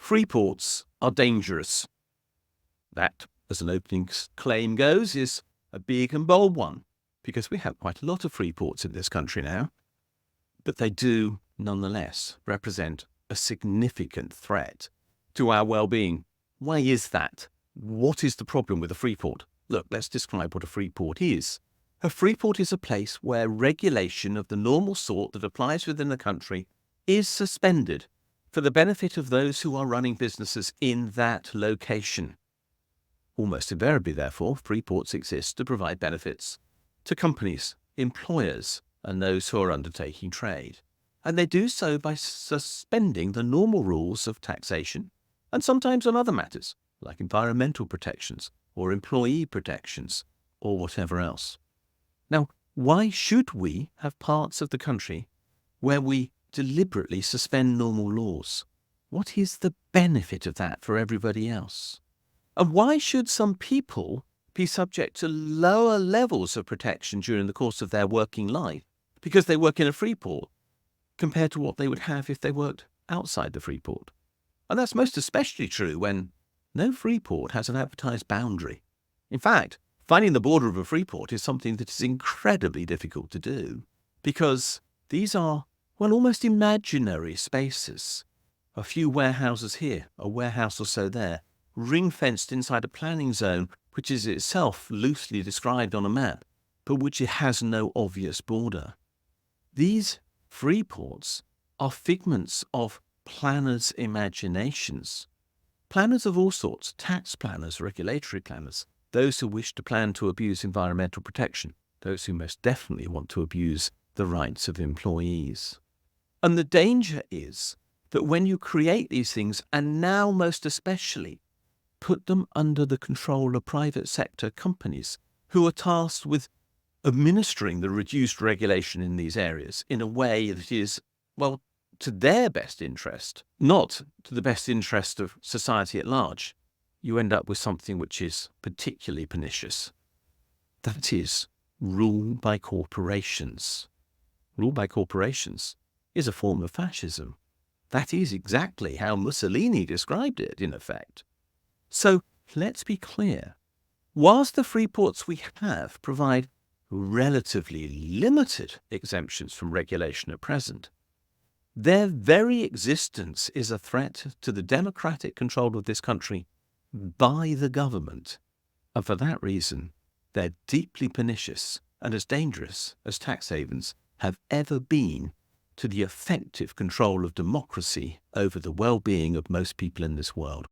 Freeports are dangerous. That, as an opening claim goes, is a big and bold one, because we have quite a lot of freeports in this country now. But they do, nonetheless, represent a significant threat to our well-being. Why is that? What is the problem with a freeport? Look, let's describe what a freeport is. A freeport is a place where regulation of the normal sort that applies within the country is suspended for the benefit of those who are running businesses in that location. Almost invariably, therefore, freeports exist to provide benefits to companies, employers, and those who are undertaking trade. And they do so by suspending the normal rules of taxation, and sometimes on other matters, like environmental protections or employee protections or whatever else. Now, why should we have parts of the country where we deliberately suspend normal laws? What is the benefit of that for everybody else? And why should some people be subject to lower levels of protection during the course of their working life because they work in a freeport compared to what they would have if they worked outside the freeport? And that's most especially true when no freeport has an advertised boundary. In fact, finding the border of a freeport is something that is incredibly difficult to do because these are, well, almost imaginary spaces. A few warehouses here, a warehouse or so there, ring-fenced inside a planning zone which is itself loosely described on a map, but which it has no obvious border. These freeports are figments of planners' imaginations. Planners of all sorts, tax planners, regulatory planners, those who wish to plan to abuse environmental protection, those who most definitely want to abuse the rights of employees. And the danger is that when you create these things, and now most especially put them under the control of private sector companies who are tasked with administering the reduced regulation in these areas in a way that is, well, to their best interest, not to the best interest of society at large, you end up with something which is particularly pernicious. That is rule by corporations. Rule by corporations is a form of fascism. That is exactly how Mussolini described it, in effect. So let's be clear. Whilst the freeports we have provide relatively limited exemptions from regulation at present, their very existence is a threat to the democratic control of this country by the government. And for that reason, they're deeply pernicious and as dangerous as tax havens have ever been to the effective control of democracy over the well-being of most people in this world.